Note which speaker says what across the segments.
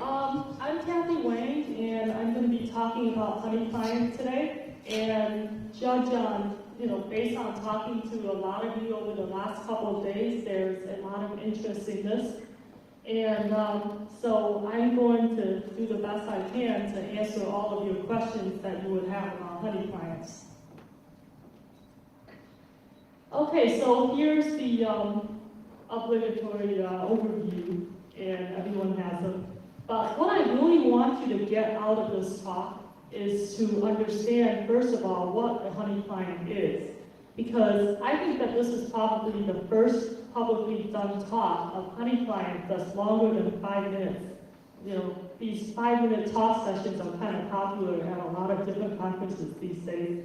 Speaker 1: I'm Kathy Wang, and I'm going to be talking about honeyclients today. And judge on, based on talking to a lot of you over the last couple of days, there's a lot of interest in this. And so I'm going to do the best I can to answer all of your questions that you would have about honeyclients. Okay, so here's the obligatory overview, and everyone has them. But what I really want you to get out of this talk is to understand, first of all, what a honeyclient is. Because I think that this is probably the first publicly done talk of honeyclients that's longer than 5 minutes. These 5-minute talk sessions are kind of popular at a lot of different conferences these days.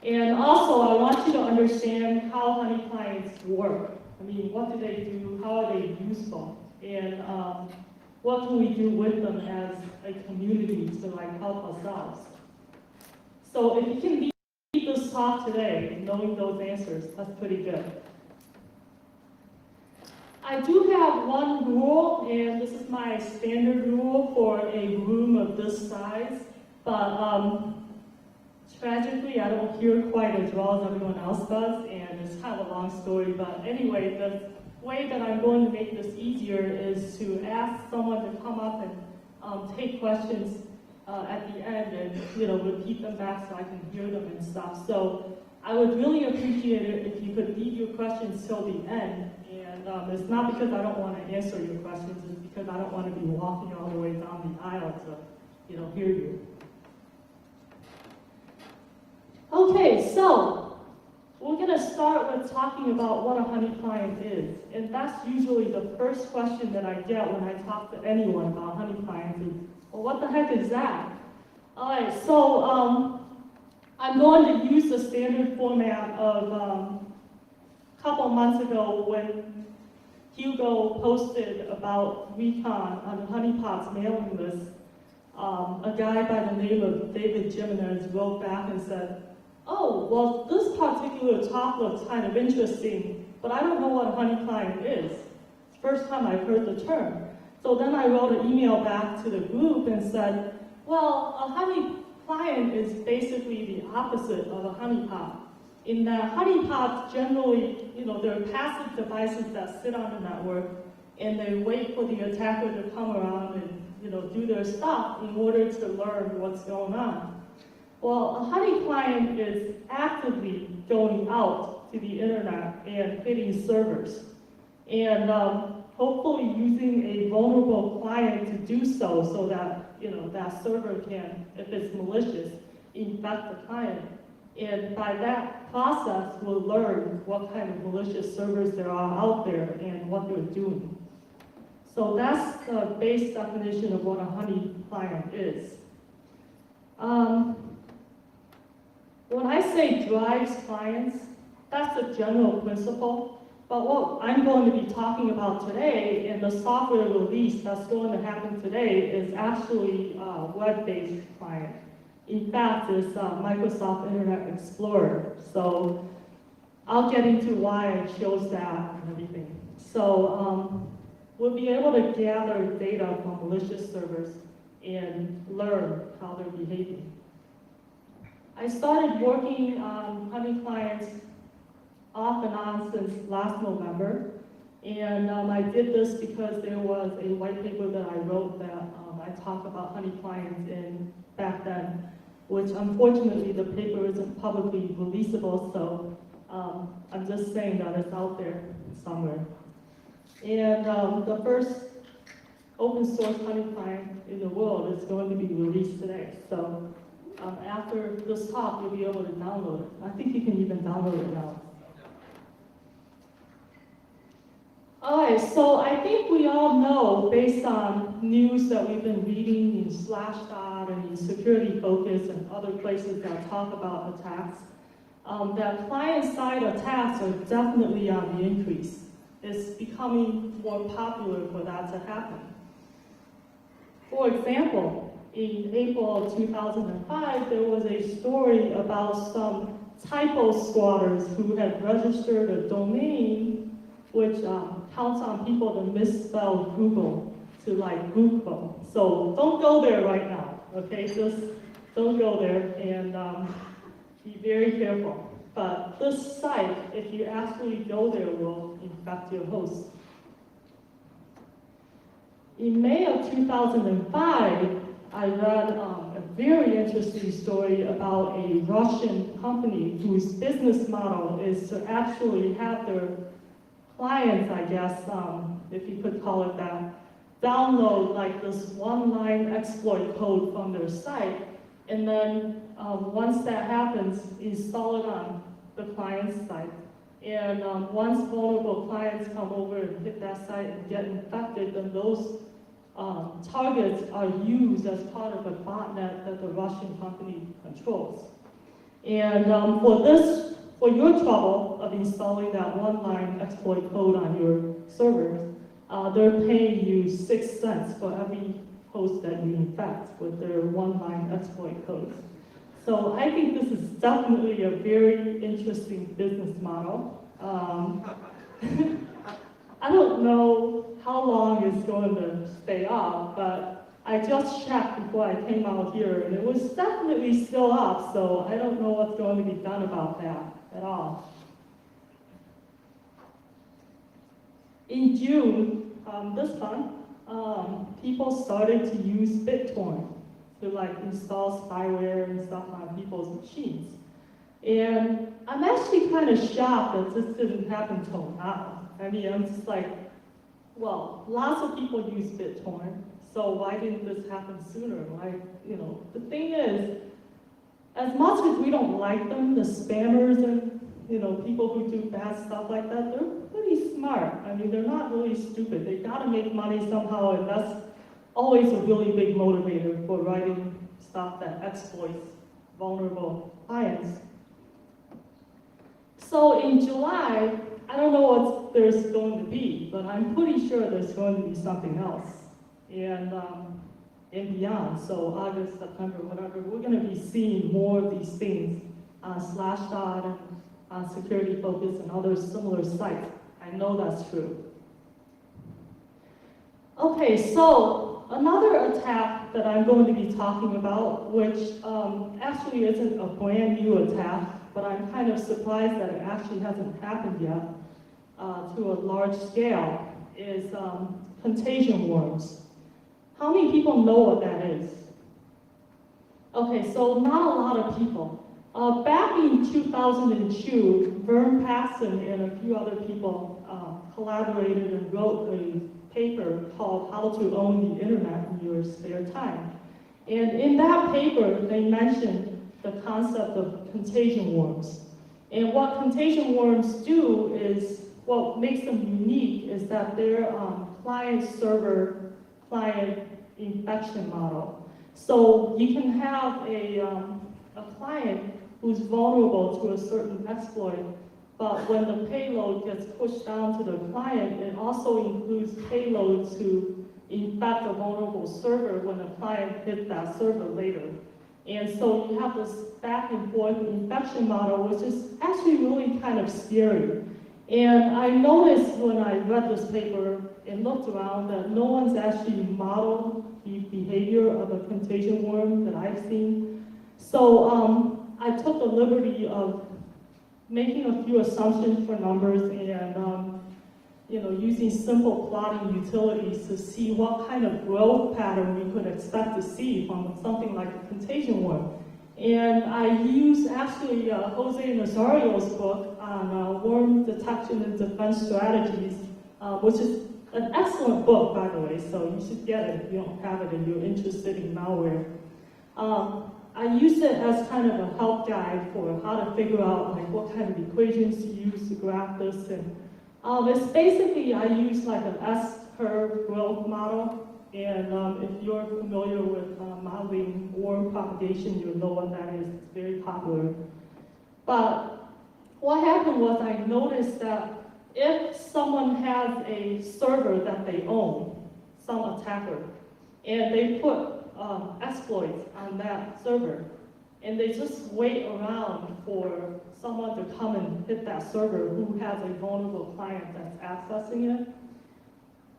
Speaker 1: And also, I want you to understand how honeyclients work. I mean, what do they do? How are they useful? And what can we do with them as a community to help ourselves? So if you can leave this talk today knowing those answers, that's pretty good. I do have one rule, and this is my standard rule for a room of this size, but tragically I don't hear quite as well as everyone else does, and it's kind of a long story, but anyway, the way that I'm going to make this easier is to ask someone to come up and take questions at the end and repeat them back so I can hear them and stuff. So I would really appreciate it if you could leave your questions till the end. And it's not because I don't want to answer your questions, it's because I don't want to be walking all the way down the aisle to hear you. Okay, so we're going to start with talking about what a honeyclient is. And that's usually the first question that I get when I talk to anyone about honeyclients is, well, what the heck is that? All right, so I'm going to use the standard format of a couple months ago when Hugo posted about REcon on the honeypots mailing list. A guy by the name of David Jimenez wrote back and said, oh, well, this particular talk looks kind of interesting, but I don't know what a honeyclient is. It's the first time I've heard the term. So then I wrote an email back to the group and said, well, a honeyclient is basically the opposite of a honeypot. In that honeypots generally, they're passive devices that sit on the network and they wait for the attacker to come around and do their stuff in order to learn what's going on. Well, a honeyclient is actively going out to the internet and hitting servers, and hopefully using a vulnerable client to do so that that server can, if it's malicious, infect the client. And by that process, we'll learn what kind of malicious servers there are out there and what they're doing. So that's the base definition of what a honeyclient is. When I say drives clients, that's a general principle, but what I'm going to be talking about today in the software release that's going to happen today is actually a web-based client. In fact, it's Microsoft Internet Explorer. So I'll get into why I chose that and everything. So we'll be able to gather data from malicious servers and learn how they're behaving. I started working on honeyclients off and on since last November, and I did this because there was a white paper that I wrote that I talked about honeyclients in back then, which unfortunately the paper isn't publicly releasable, so I'm just saying that it's out there somewhere. And the first open source honeyclient in the world is going to be released today. So after this talk, you'll be able to download it. I think you can even download it now. All right, so I think we all know, based on news that we've been reading in Slashdot and in Security Focus and other places that talk about attacks, that client-side attacks are definitely on the increase. It's becoming more popular for that to happen. For example, in April of 2005, there was a story about some typo squatters who had registered a domain which counts on people to misspell Google to like group vote. So don't go there right now, okay? Just don't go there and be very careful. But this site, if you actually go there, will infect your host. In May of 2005, I read a very interesting story about a Russian company whose business model is to actually have their clients, I guess, if you could call it that, download like this one-line exploit code from their site, and then once that happens, install it on the client's site. And once vulnerable clients come over and hit that site and get infected, then those targets are used as part of a botnet that the Russian company controls. And for your trouble of installing that one-line exploit code on your servers, they're paying you 6 cents for every host that you infect with their one-line exploit codes. So I think this is definitely a very interesting business model. I don't know how long it's going to stay up, but I just checked before I came out here, and it was definitely still up, so I don't know what's going to be done about that at all. In June, this month, people started to use BitTorrent to like install spyware and stuff on people's machines. And I'm actually kind of shocked that this didn't happen till now. I mean, I'm just like, well, lots of people use BitTorrent, so why didn't this happen sooner? Like, you know, the thing is, as much as we don't like them, the spammers and, you know, people who do bad stuff like that, they're pretty smart. I mean, they're not really stupid. They gotta make money somehow, and that's always a really big motivator for writing stuff that exploits vulnerable clients. So in July, I don't know what there's going to be, but I'm pretty sure there's going to be something else. And beyond, so August, September, whatever, we're going to be seeing more of these things on Slashdot and Security Focus and other similar sites. I know that's true. Okay, so another attack that I'm going to be talking about, which actually isn't a brand new attack, but I'm kind of surprised that it actually hasn't happened yet to a large scale, is contagion worms. How many people know what that is? Okay, so not a lot of people. Back in 2002, Vern Paxson and a few other people collaborated and wrote a paper called How to Own the Internet in Your Spare Time. And in that paper, they mentioned the concept of contagion worms. And what contagion worms do is, what makes them unique is that they're client-server, client infection model. So you can have a client who's vulnerable to a certain exploit, but when the payload gets pushed down to the client, it also includes payloads to infect a vulnerable server when the client hits that server later. And so you have this back and forth infection model, which is actually really kind of scary. And I noticed when I read this paper and looked around that no one's actually modeled the behavior of a contagion worm that I've seen. So I took the liberty of making a few assumptions for numbers and using simple plotting utilities to see what kind of growth pattern we could expect to see from something like a contagion worm. And I used actually Jose Nazario's book on worm detection and defense strategies, which is an excellent book, by the way, so you should get it if you don't have it and you're interested in malware. I used it as kind of a help guide for how to figure out like what kind of equations to use to graph this. And it's basically, I use like an S-curve growth model. And if you're familiar with modeling worm propagation, you'll know what that is. It's very popular. But what happened was I noticed that if someone has a server that they own, some attacker, and they put exploits on that server, and they just wait around for someone to come and hit that server who has a vulnerable client that's accessing it,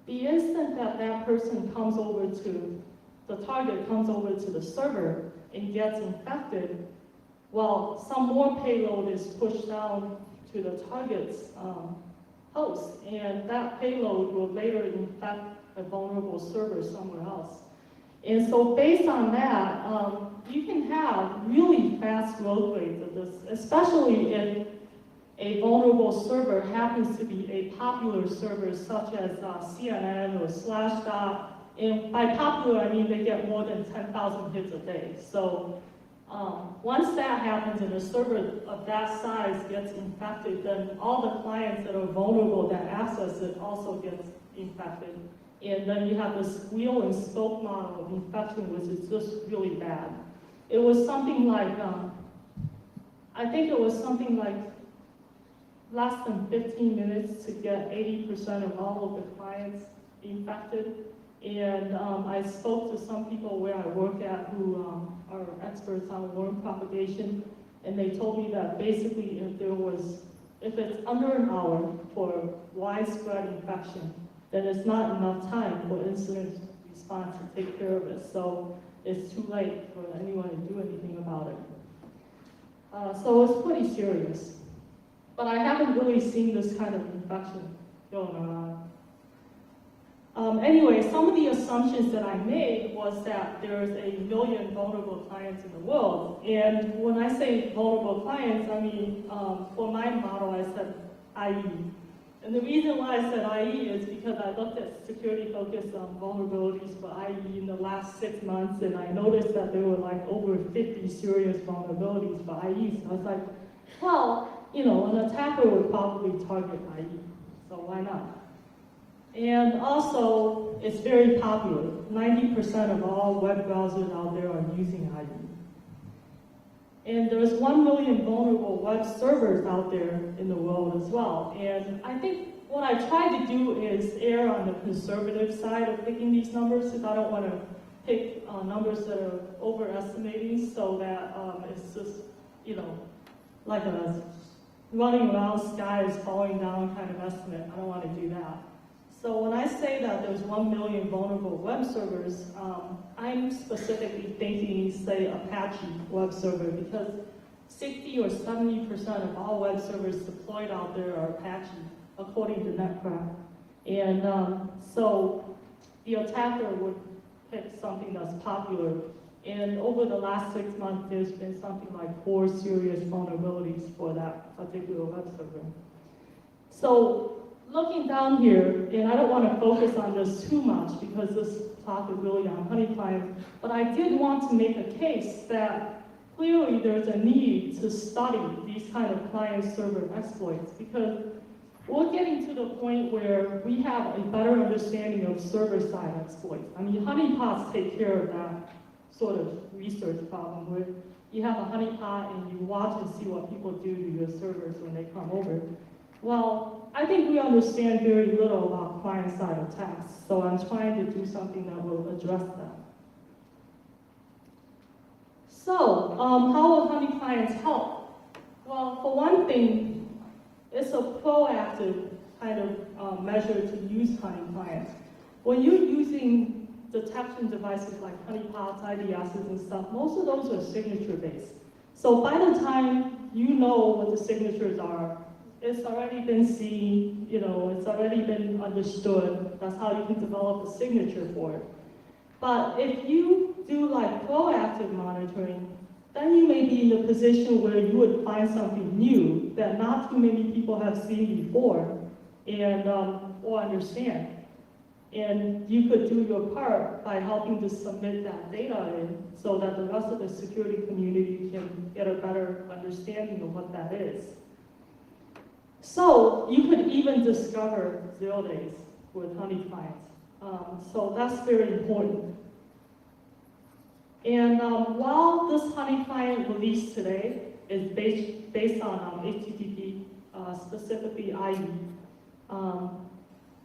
Speaker 1: the instant that that person comes over to, the target comes over to the server and gets infected, well, some more payload is pushed down to the target's host, and that payload will later infect a vulnerable server somewhere else. And so based on that, you can have really fast growth rates of this, especially if a vulnerable server happens to be a popular server such as CNN or Slashdot. And by popular, I mean they get more than 10,000 hits a day. So once that happens and a server of that size gets infected, then all the clients that are vulnerable that access it also gets infected. And then you have this wheel and spoke model of infection, which is just really bad. It was something like, I think it was something like less than 15 minutes to get 80% of all of the clients infected. And I spoke to some people where I work at who are experts on worm propagation, and they told me that basically if it's under an hour for widespread infection, then it's not enough time for incident response to take care of it. So it's too late for anyone to do anything about it. So it's pretty serious. But I haven't really seen this kind of infection going around. Anyway, some of the assumptions that I made was that there's 1 million vulnerable clients in the world. And when I say vulnerable clients, I mean, for my model, I said IE. And the reason why I said IE is because I looked at security-focused vulnerabilities for IE in the last 6 months, and I noticed that there were like over 50 serious vulnerabilities for IE. So I was like, well, you know, an attacker would probably target IE, so why not? And also, it's very popular. 90% of all web browsers out there are using IE. And there's 1 million vulnerable web servers out there in the world as well. And I think what I tried to do is err on the conservative side of picking these numbers, because I don't want to pick numbers that are overestimating, so that it's just, you know, like a running around sky is falling down kind of estimate. I don't want to do that. So when I say that there's 1 million vulnerable web servers, I'm specifically thinking, say, Apache web server, because 60 or 70% of all web servers deployed out there are Apache, according to Netcrack. And so the attacker would pick something that's popular. And over the last 6 months, there's been something like 4 serious vulnerabilities for that particular web server. So looking down here, and I don't want to focus on this too much because this talk is really on honeyclients, but I did want to make a case that clearly there's a need to study these kind of client-server exploits, because we're getting to the point where we have a better understanding of server-side exploits. I mean, honeypots take care of that sort of research problem where you have a honeypot and you watch and see what people do to your servers when they come over. Well, I think we understand very little about client-side attacks, so I'm trying to do something that will address that. So, how will honeyclients help? Well, for one thing, it's a proactive kind of measure to use honeyclients. When you're using detection devices like honeypots, IDSs, and stuff, most of those are signature-based. So by the time you know what the signatures are, it's already been seen, you know, it's already been understood. That's how you can develop a signature for it. But if you do like proactive monitoring, then you may be in the position where you would find something new that not too many people have seen before and or understand. And you could do your part by helping to submit that data in so that the rest of the security community can get a better understanding of what that is. So you could even discover 0 days with honeyclients. So that's very important. And while this honeyclient release today is based on HTTP, specifically IE,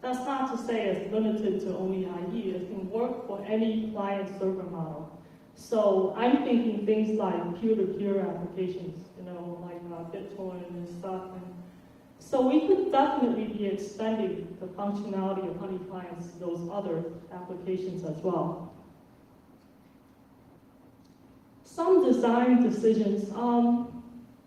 Speaker 1: that's not to say it's limited to only IE. It can work for any client-server model. So I'm thinking things like peer-to-peer applications, you know, like BitTorrent and stuff. And So we could definitely be extending the functionality of honeyclients to those other applications as well. Some design decisions.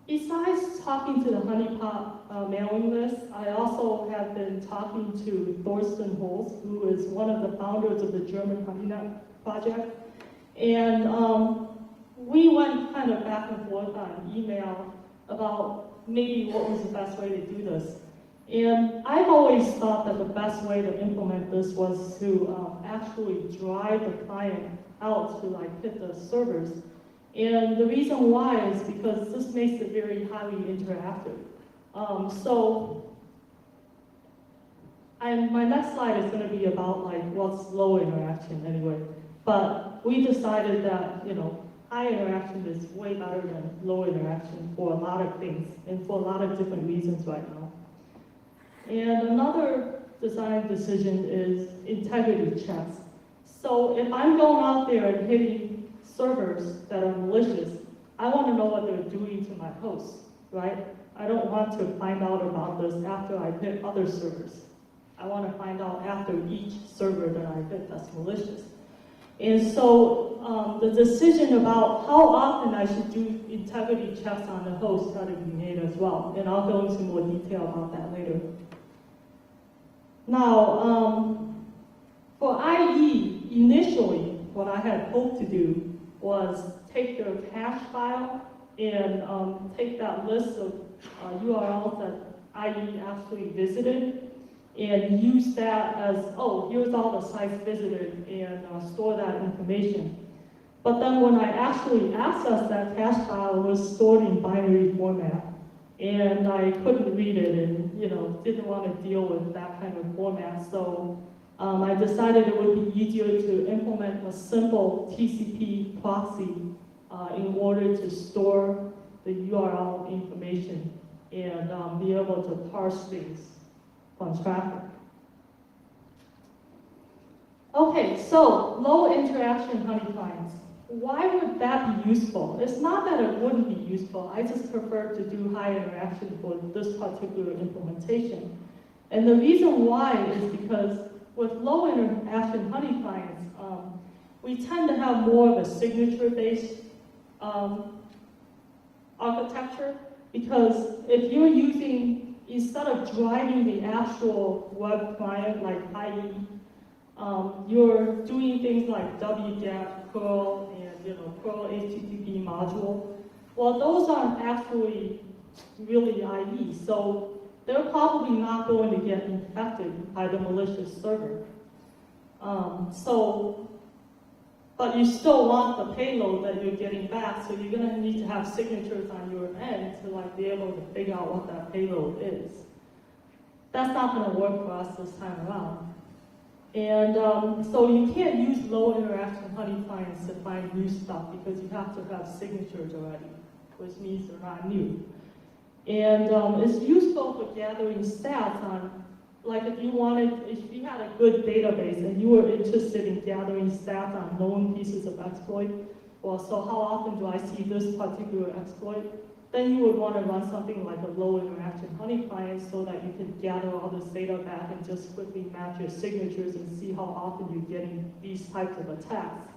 Speaker 1: Besides talking to the honeypot mailing list, I also have been talking to Thorsten Holz, who is one of the founders of the German HoneyNet project. And we went kind of back and forth on email about maybe what was the best way to do this. And I've always thought that the best way to implement this was to actually drive the client out to like hit the servers. And the reason why is because this makes it very highly interactive. My next slide is going to be about like what's low interaction anyway. But we decided that high interaction is way better than low interaction for a lot of things and for a lot of different reasons right now. And another design decision is integrity checks. So if I'm going out there and hitting servers that are malicious, I want to know what they're doing to my hosts, right? I don't want to find out about this after I hit other servers. I want to find out after each server that I hit that's malicious. And so the decision about how often I should do integrity checks on the host had to be made as well. And I'll go into more detail about that later. Now, for IE, initially, what I had hoped to do was take their cache file and take that list of URLs that IE actually visited and use that as, oh, here's all the sites visited, and store that information. But then when I actually accessed that cache file, it was stored in binary format. And I couldn't read it and didn't want to deal with that kind of format. So I decided it would be easier to implement a simple TCP proxy in order to store the URL information and be able to parse things from traffic. Okay, so low interaction honeyclients. Why would that be useful? It's not that it wouldn't be useful. I just prefer to do high interaction for this particular implementation. And the reason why is because with low interaction honeyclients, we tend to have more of a signature-based architecture, because if you're using, instead of driving the actual web client like IE, you're doing things like wget, curl, and curl HTTP module. Well, those aren't actually really IE, so they're probably not going to get infected by the malicious server. But you still want the payload that you're getting back, so you're going to need to have signatures on your end to be able to figure out what that payload is. That's not going to work for us this time around. And so you can't use low interaction honeyclients to find new stuff because you have to have signatures already, which means they're not new. And it's useful for gathering stats on, like if you had a good database and you were interested in gathering stats on known pieces of exploit, well, so how often do I see this particular exploit? Then you would want to run something like a low interaction honeyclient so that you can gather all this data back and just quickly match your signatures and see how often you're getting these types of attacks.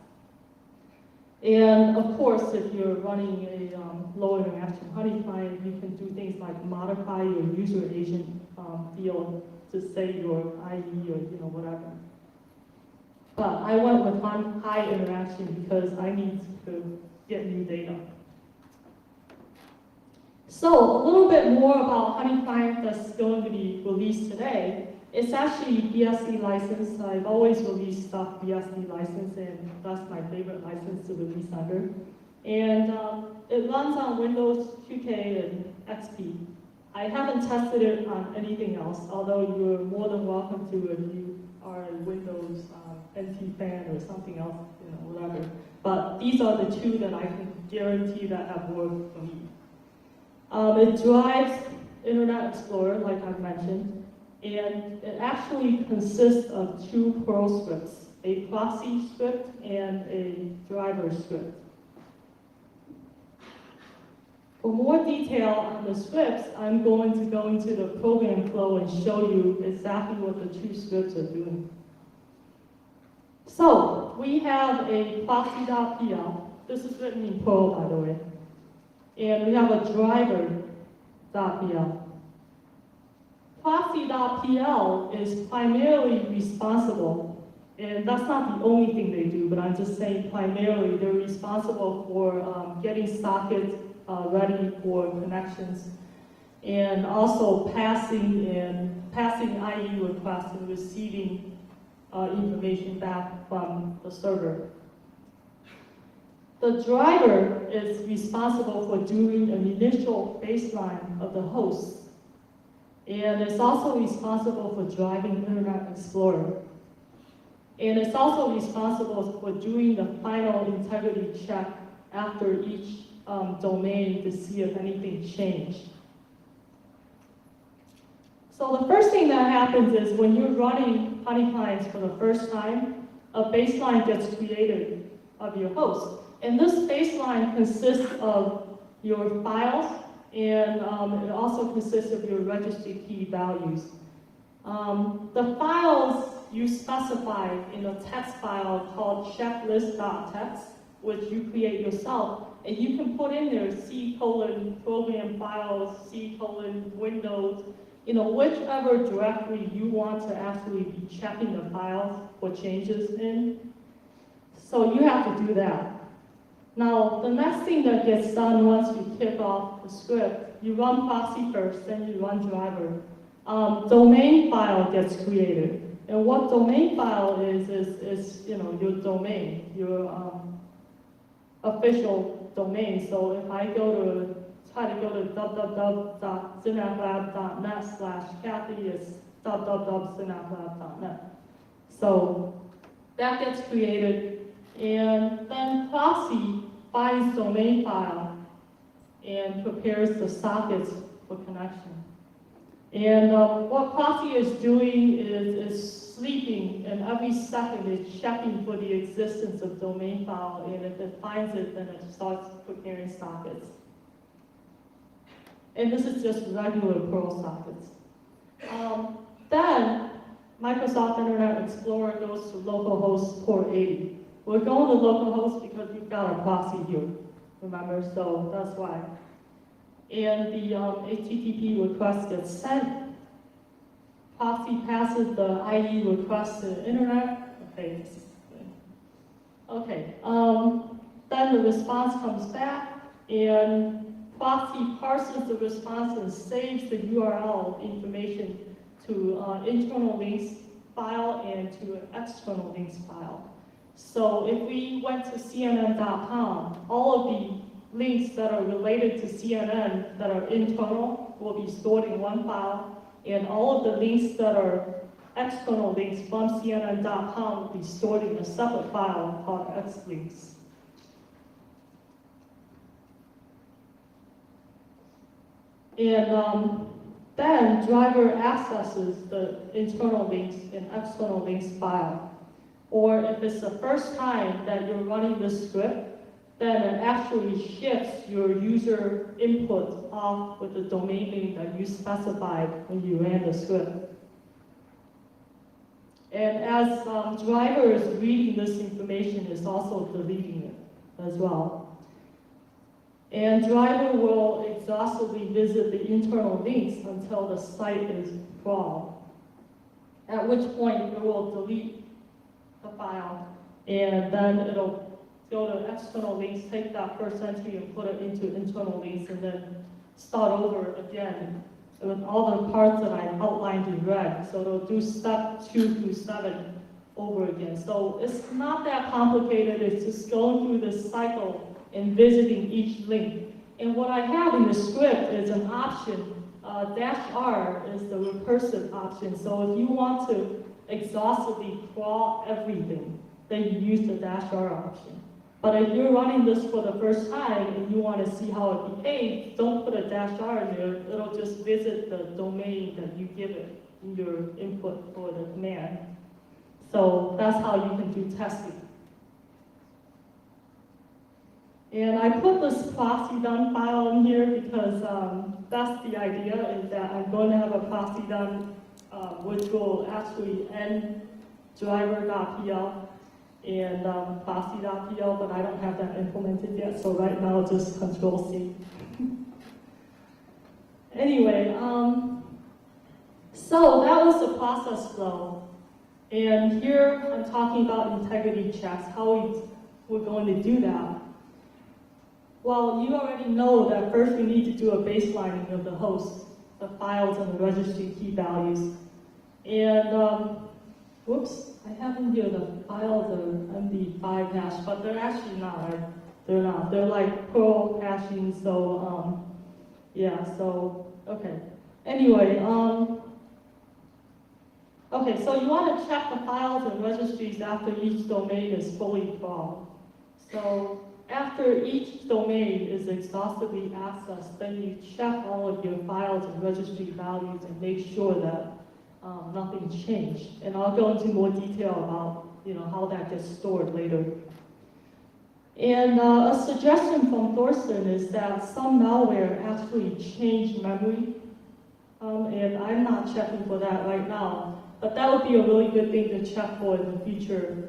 Speaker 1: And of course, if you're running a low interaction honeyclient, you can do things like modify your user agent field to say your IE or whatever. But I went with high interaction because I need to get new data. So a little bit more about honeyclient that's going to be released today. It's actually BSD licensed. I've always released stuff BSD licensed, and that's my favorite license to release under. And it runs on Windows, QK, and XP. I haven't tested it on anything else, although you're more than welcome to if you are a Windows NT fan or something else, whatever. But these are the two that I can guarantee that have worked for me. It drives Internet Explorer, like I've mentioned, and it actually consists of two Perl scripts, a proxy script and a driver script. For more detail on the scripts, I'm going to go into the program flow and show you exactly what the two scripts are doing. So we have a proxy.pl. This is written in Perl, by the way. And we have a driver.pl. Proxy.pl is primarily responsible, and that's not the only thing they do, but I'm just saying primarily they're responsible for getting sockets ready for connections, and also passing IE requests and receiving information back from the server. The driver is responsible for doing an initial baseline of the host, and it's also responsible for driving Internet Explorer. And it's also responsible for doing the final integrity check after each domain to see if anything changed. So the first thing that happens is when you're running honeyclients for the first time, a baseline gets created of your host. And this baseline consists of your files, and it also consists of your registry key values. The files you specify in a text file called checklist.txt, which you create yourself, and you can put in there C:program files, C:windows, whichever directory you want to actually be checking the files for changes in. So you have to do that. Now, the next thing that gets done once you kick off the script, you run proxy first, then you run driver. Domain file gets created. And what domain file is your domain, your official domain. So if I try to go to www.synaplab.net/Kathy, it's www.synaplab.net. So that gets created. And then proxy finds domain file and prepares the sockets for connection. And what proxy is doing is sleeping, and every second it's checking for the existence of domain file, and if it finds it, then it starts preparing sockets. And this is just regular Perl sockets. Then Microsoft Internet Explorer goes to localhost port 80. We're going to localhost because we've got our proxy here, remember? So that's why. And the HTTP request gets sent. Proxy passes the IE request to the internet. Okay. Then the response comes back, and proxy parses the response and saves the URL information to internal links file and to an external links file. So if we went to CNN.com, all of the links that are related to CNN that are internal will be stored in one file, and all of the links that are external links from CNN.com will be stored in a separate file called xlinks. And then driver accesses the internal links and external links file. Or if it's the first time that you're running this script, then it actually shifts your user input off with the domain name that you specified when you ran the script. And as driver is reading this information, it's also deleting it as well. And driver will exhaustively visit the internal links until the site is crawled, at which point it will delete the file, and then it'll go to external links, take that first entry and put it into internal links, and then start over again with all the parts that I outlined in red. So it'll do step 2 through 7 over again. So it's not that complicated. It's just going through this cycle and visiting each link. And what I have in the script is an option. -R is the recursive option. So if you want to exhaustively crawl everything, then you use the -R option. But if you're running this for the first time and you want to see how it behaves, don't put a -R in there. It'll just visit the domain that you give it in your input for the command. So that's how you can do testing. And I put this proxy done file in here because that's the idea, is that I'm going to have a proxy done which will actually end driver.pl and proxy.pl, but I don't have that implemented yet, so right now just Control C. Anyway, so that was the process flow. And here I'm talking about integrity checks, how we're going to do that. Well, you already know that first we need to do a baselining of the host, the files and the registry key values. And, whoops, I have in here the files are MD5 hash, but they're actually not, right? They're not. They're like Perl hashing, so, yeah, so, okay. Anyway, okay, so you want to check the files and registries after each domain is fully crawled. So after each domain is exhaustively accessed, then you check all of your files and registry values and make sure that nothing's changed. And I'll go into more detail about how that gets stored later. And a suggestion from Thorsten is that some malware actually changed memory. And I'm not checking for that right now, but that would be a really good thing to check for in the future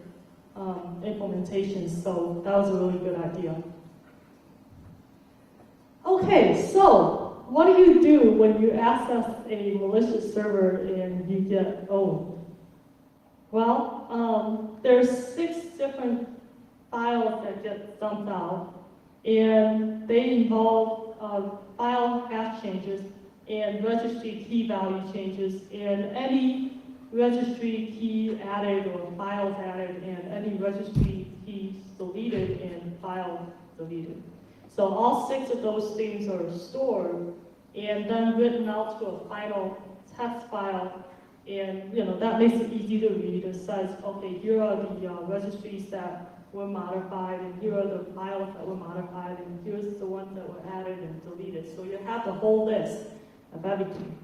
Speaker 1: implementations, so that was a really good idea. Okay, so what do you do when you access a malicious server and you get owned? Well, there's 6 different files that get dumped out, and they involve file hash changes and registry key value changes, and any registry key added or files added, and any registry keys deleted and file deleted. So all 6 of those things are stored and then written out to a final text file, and that makes it easy to read. It says, okay, here are the registries that were modified, and here are the files that were modified, and here's the ones that were added and deleted. So you have the whole list of everything.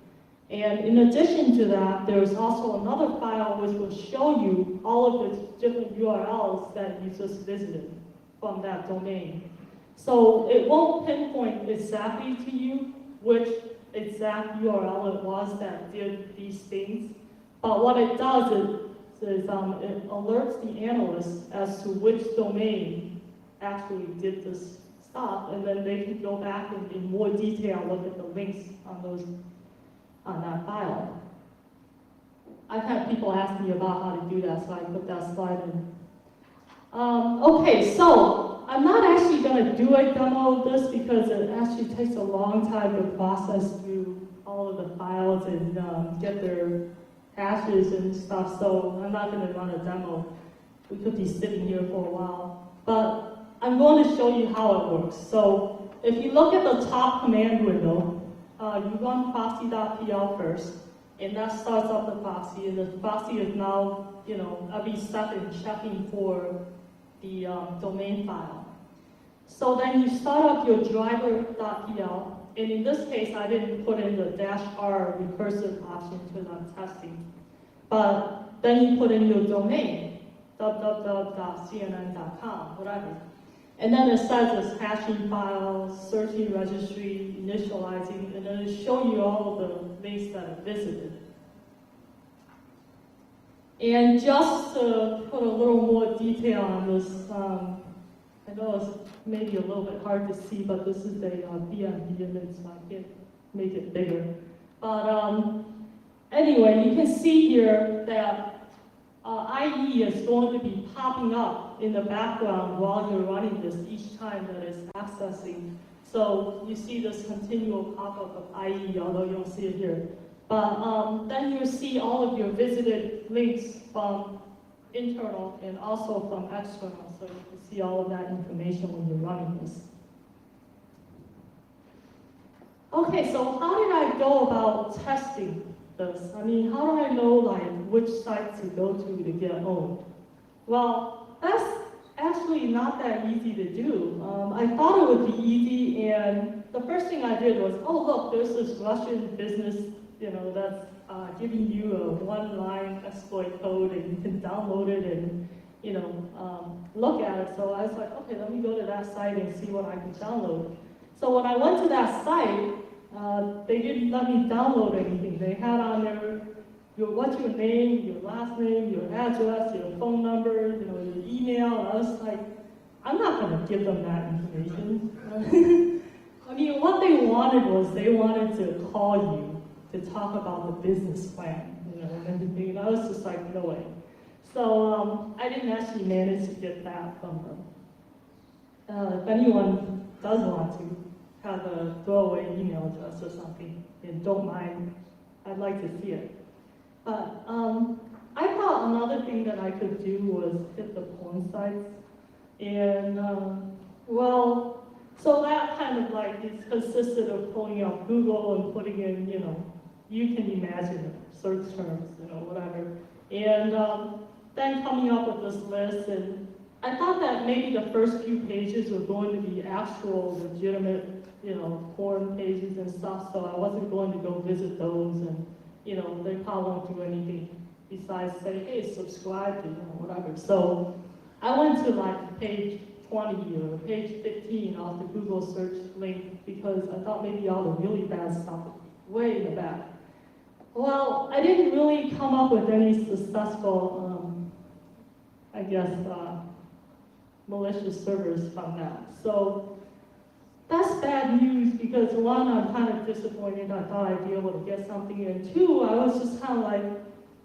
Speaker 1: And in addition to that, there's also another file which will show you all of the different URLs that you just visited from that domain. So it won't pinpoint exactly to you which exact URL it was that did these things, but what it does is it alerts the analyst as to which domain actually did this stuff, and then they can go back and in more detail look at the links on that file. I've had people ask me about how to do that, so I put that slide in. Okay, so I'm not actually going to do a demo of this because it actually takes a long time to process through all of the files and get their hashes and stuff, so I'm not going to run a demo. We could be sitting here for a while. But I'm going to show you how it works. So if you look at the top command window, you run proxy.pl first, and that starts up the proxy, and the proxy is now, every second checking for the domain file. So then you start up your driver.pl, and in this case, I didn't put in the -r recursive option because I'm testing. But then you put in your domain, www.cnn.com, whatever. And then it says it's hashing files, searching registry, initializing, and then it'll show you all of the links that it visited. And just to put a little more detail on this, I know it's maybe a little bit hard to see, but this is a BMP image, so I can't make it bigger. But anyway, you can see here that IE is going to be popping up in the background while you're running this each time that it's accessing. So you see this continual pop-up of IE, although you don't see it here. But then you see all of your visited links from internal and also from external, so you can see all of that information when you're running this. Okay, so how did I go about testing this? I mean, how do I know which sites to go to get owned? Well, that's actually not that easy to do. I thought it would be easy, and the first thing I did was, oh look, there's this Russian business, that's giving you a one-line exploit code, and you can download it and look at it. So I was like, okay, let me go to that site and see what I can download. So when I went to that site, they didn't let me download anything. They had on there what's your name, your last name, your address, your phone number, your email. And I was like, I'm not going to give them that information. I mean, what they wanted was they wanted to call you to talk about the business plan, and everything. And I was just like, no way. So I didn't actually manage to get that from them. If anyone does want to have a throwaway email address or something, and don't mind, I'd like to see it. But I thought another thing that I could do was hit the porn sites. And, so that kind of like it consisted of pulling up Google and putting in, you can imagine search terms, whatever. And then coming up with this list, and I thought that maybe the first few pages were going to be actual legitimate, porn pages and stuff, so I wasn't going to go visit those, and, they probably won't do anything besides say, hey, subscribe to, whatever. So I went to like page 20 or page 15 off the Google search link because I thought maybe all the really bad stuff was way in the back. Well, I didn't really come up with any successful, malicious servers from that. So that's bad news because one, I'm kind of disappointed. I thought I'd be able to get something, and two, I was just kind of like,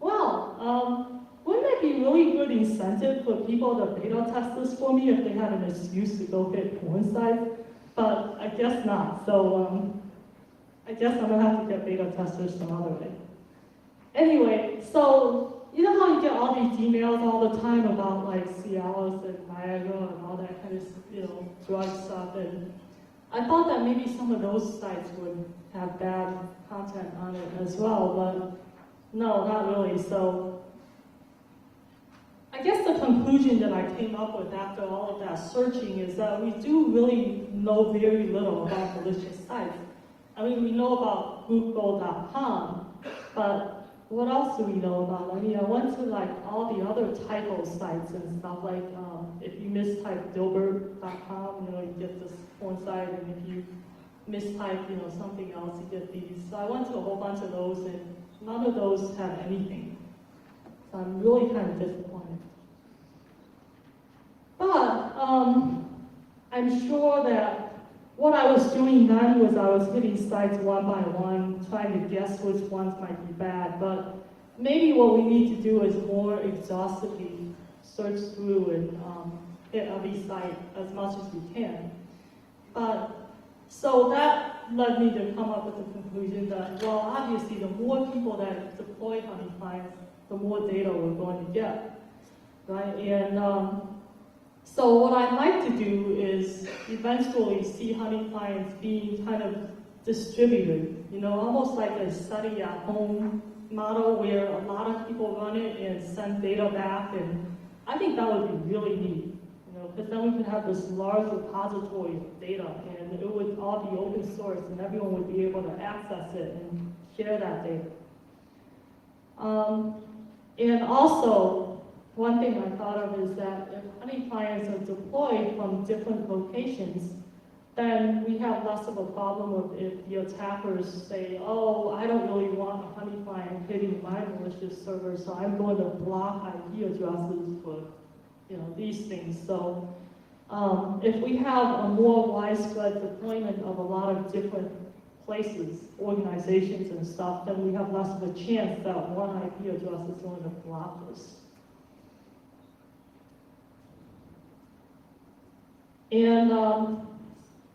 Speaker 1: well, wouldn't it be really good incentive for people to beta test this for me if they had an excuse to go hit porn sites? But I guess not. So I guess I'm gonna have to get beta testers some other way. Anyway, so you know how you get all these emails all the time about like Cialis and Viagra and all that kind of drug stuff, and I thought that maybe some of those sites would have bad content on it as well, but no, not really. So I guess the conclusion that I came up with after all of that searching is that we do really know very little about malicious sites. I mean, we know about Google.com, but what else do we know about? I mean, I went to like all the other typo sites and stuff, like if you mistype Dilbert.com, you get this porn site, and if you mistype, something else, you get these. So I went to a whole bunch of those, and none of those have anything. So I'm really kind of disappointed. But I'm sure that what I was doing then was I was hitting sites one by one, trying to guess which ones might be bad. But maybe what we need to do is more exhaustively search through and hit every site as much as we can. But so that led me to come up with the conclusion that, well, obviously the more people that deploy honeyclients, the more data we're going to get, right? And so what I'd like to do is eventually see honeyclients being kind of distributed, almost like a study at home model where a lot of people run it and send data back, and I think that would be really neat, because then we could have this large repository of data, and it would all be open source, and everyone would be able to access it and share that data. And also, one thing I thought of is that if honeyclients are deployed from different locations, then we have less of a problem of if the attackers say, oh, I don't really want a honeyclient hitting my malicious server, so I'm going to block IP addresses for these things. So if we have a more widespread deployment of a lot of different places, organizations and stuff, then we have less of a chance that one IP address is going to block us. And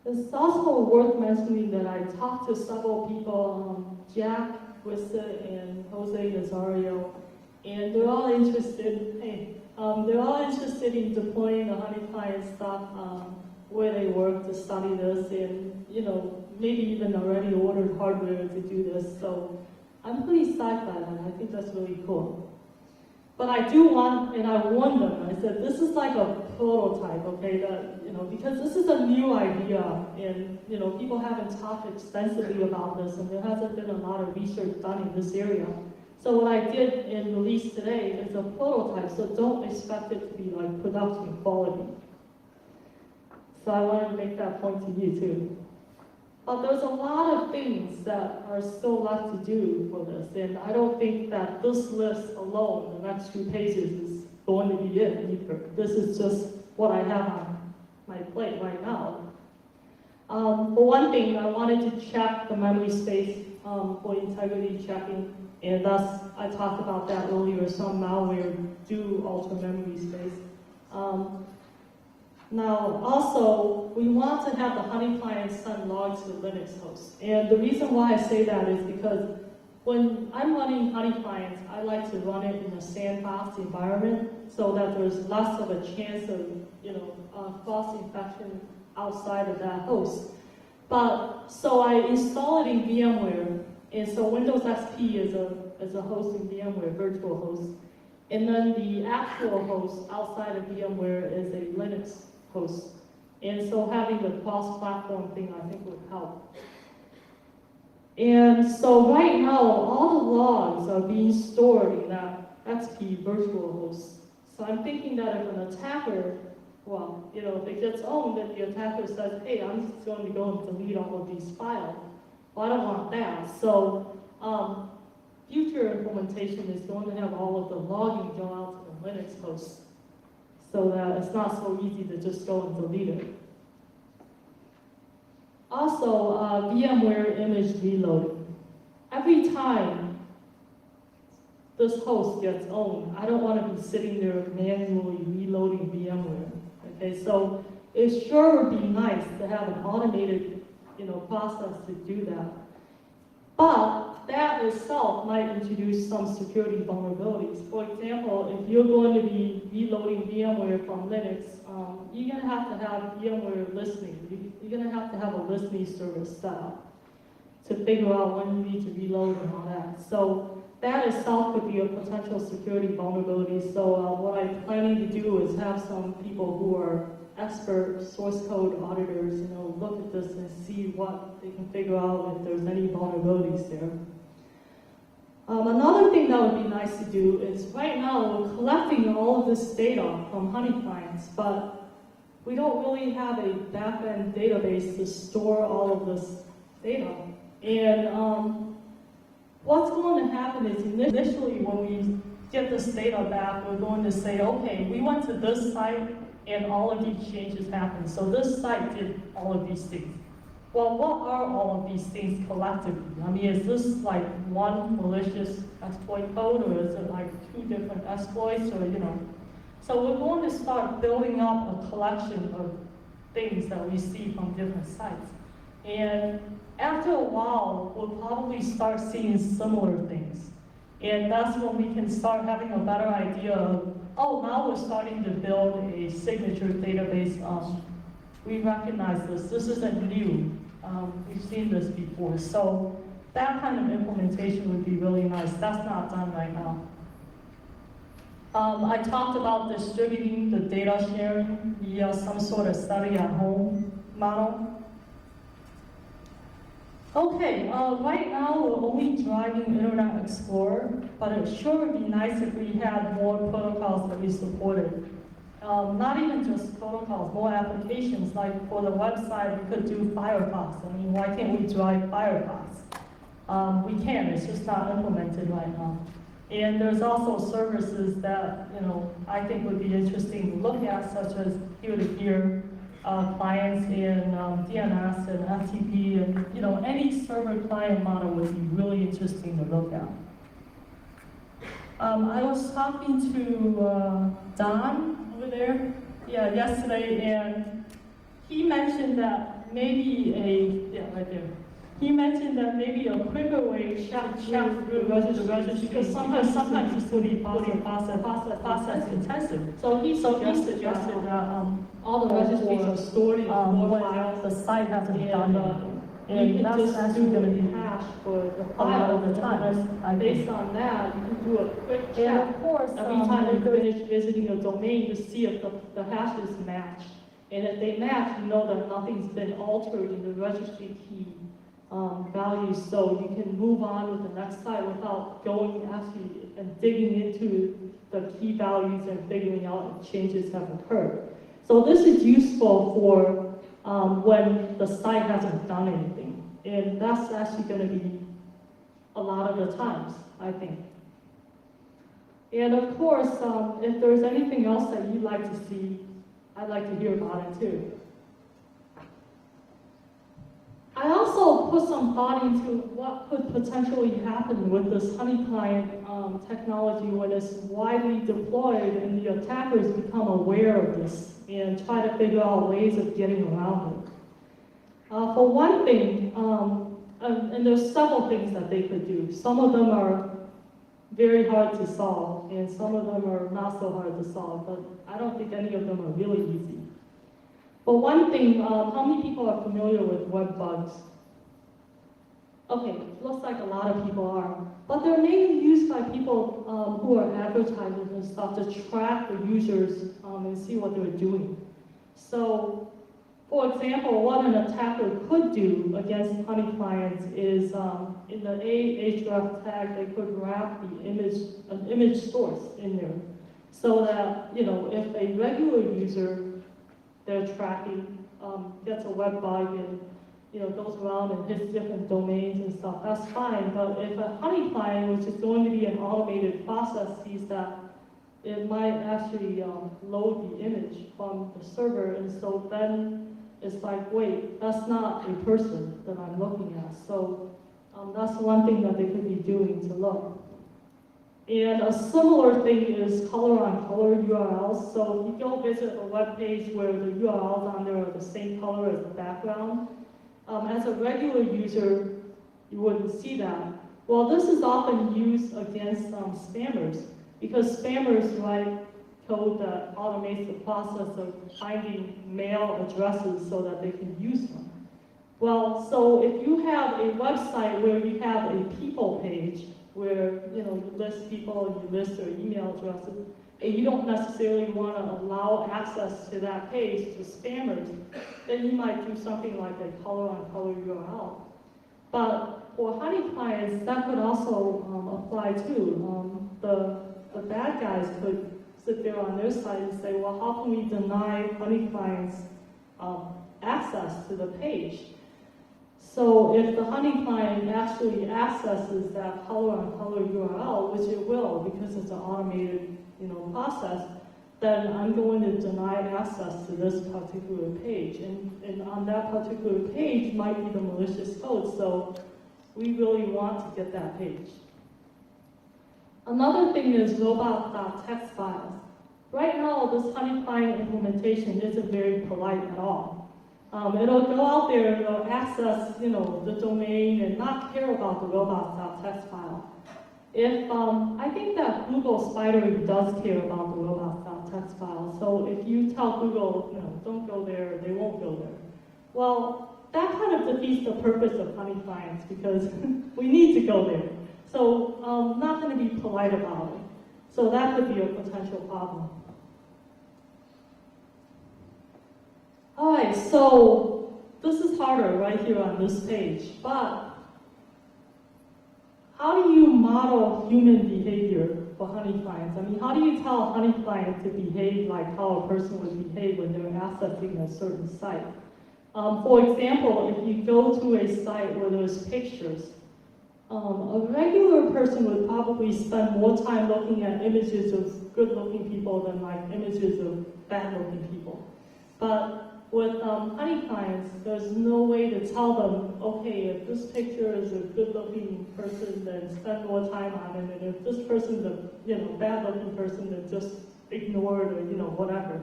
Speaker 1: it's also worth mentioning that I talked to several people, Jack Wissett and Jose Nazario, and they're all interested, they're all interested in deploying the honeyclient stuff where they work to study this, and maybe even already ordered hardware to do this. So I'm pretty psyched by that. I think that's really cool. But I do want, and I warned them, I said, this is like a prototype, okay, that, because this is a new idea, and, people haven't talked extensively about this, and there hasn't been a lot of research done in this area. So what I did and released today is a prototype, so don't expect it to be like production quality. So I wanted to make that point to you too. But there's a lot of things that are still left to do for this, and I don't think that this list alone, the next 2 pages, is going to be it either. This is just what I have on my plate right now. For one thing, I wanted to check the memory space for integrity checking, and thus I talked about that earlier. Some malware do alter memory space. Now, also, we want to have the honeyclient send logs to Linux hosts. And the reason why I say that is because when I'm running honeyclients, I like to run it in a sandbox environment so that there's less of a chance of, cross-infection outside of that host. But, so I install it in VMware, and so Windows XP is a host in VMware, virtual host. And then the actual host outside of VMware is a Linux host. And so having the cross-platform thing, I think, would help. And so right now, all the logs are being stored in that XP virtual host. So I'm thinking that if an attacker, if it gets owned, that the attacker says, hey, I'm just going to go and delete all of these files. Well, I don't want that. So future implementation is going to have all of the logging go out to the Linux host so that it's not so easy to just go and delete it. Also, VMware image reloading. Every time this host gets owned, I don't want to be sitting there manually reloading VMware. Okay, so it sure would be nice to have an automated, process to do that. But that itself might introduce some security vulnerabilities. For example, if you're going to be reloading VMware from Linux, you're going to have VMware listening. You're going to have a listening service set up to figure out when you need to reload and all that. So that itself could be a potential security vulnerability. So what I'm planning to do is have some people who are expert source code auditors, look at this and see what they can figure out if there's any vulnerabilities there. Another thing that would be nice to do is right now we're collecting all of this data from honeyclients, but we don't really have a back-end database to store all of this data. And what's going to happen is initially when we get this data back, we're going to say, okay, we went to this site and all of these changes happened. So this site did all of these things. Well, what are all of these things collectively? I mean, is this like one malicious exploit code, or is it like 2 different exploits, or So we're going to start building up a collection of things that we see from different sites. And after a while, we'll probably start seeing similar things. And that's when we can start having a better idea of, oh, now we're starting to build a signature database. We recognize this. This isn't new. We've seen this before. So that kind of implementation would be really nice. That's not done right now. I talked about distributing the data sharing via some sort of study at home model. Okay, right now we're only driving Internet Explorer, but it sure would be nice if we had more protocols that we supported. Not even just protocols, more applications. Like for the website, we could do Firefox. I mean, why can't we drive Firefox? We can, it's just not implemented right now. And there's also services that, I think would be interesting to look at, such as peer-to-peer clients in DNS and FTP, and any server client model would be really interesting to look at. I was talking to Don over there, yesterday, and he mentioned that maybe right there. He mentioned that maybe a quicker way to check through the registry, because sometimes it's going to be process intensive. So he suggested that all the registries are stored in one file. The site hasn't done it. And that's actually going to be hashed for the file of the time. Based on that, you can do a quick check. And of course, every time you finish visiting a domain, you see if the hashes match. And if they match, you know that nothing's been altered in the registry key values, so you can move on with the next site without going actually and digging into the key values and figuring out if changes have occurred. So this is useful for when the site hasn't done anything, and that's actually going to be a lot of the times, I think. And of course, if there's anything else that you'd like to see, I'd like to hear about it too. I also put some thought into what could potentially happen with this honeyclient technology when it's widely deployed and the attackers become aware of this and try to figure out ways of getting around it. For one thing, and there's several things that they could do. Some of them are very hard to solve, and some of them are not so hard to solve, but I don't think any of them are really easy. But one thing, how many people are familiar with web bugs? Okay, looks like a lot of people are. But they're mainly used by people who are advertisers and stuff to track the users and see what they're doing. So, for example, what an attacker could do against honeyclients is in the ahref tag, they could wrap the an image source in there, so that if a regular user they're tracking gets a web bug and goes around and hits different domains and stuff, that's fine. But if a honey client, which is going to be an automated process, sees that, it might actually load the image from the server, and so then it's like, wait, that's not a person that I'm looking at. So that's one thing that they could be doing to look. And a similar thing is color on color URLs. So if you go visit a web page where the URLs on there are the same color as the background, as a regular user, you wouldn't see that. Well, this is often used against spammers, because spammers write code that automates the process of finding mail addresses so that they can use them. Well, so if you have a website where you have a people page, where you list people and you list their email addresses, and you don't necessarily want to allow access to that page to spammers, then you might do something like a color-on-color URL. But for honey clients, that could also apply too. The bad guys could sit there on their site and say, well, how can we deny honey clients access to the page? So if the honey client actually accesses that color-on-color URL, which it will because it's an automated process, then I'm going to deny access to this particular page. And on that particular page might be the malicious code, so we really want to get that page. Another thing is robot.txt files. Right now, this honey client implementation isn't very polite at all. It'll go out there and it'll access, the domain and not care about the robots.txt file. I think that Google Spidery does care about the robots.txt file. So if you tell Google, don't go there, they won't go there. Well, that kind of defeats the purpose of honey clients because we need to go there. So I'm not going to be polite about it. So that could be a potential problem. All right, so this is harder right here on this page, but how do you model human behavior for honey clients? I mean, how do you tell a honey client to behave like how a person would behave when they're accessing a certain site? For example, if you go to a site where there's pictures, a regular person would probably spend more time looking at images of good-looking people than like images of bad-looking people. But with honey clients, there's no way to tell them, okay, if this picture is a good-looking person, then spend more time on it, and if this person's a bad-looking person, then just ignore it or whatever.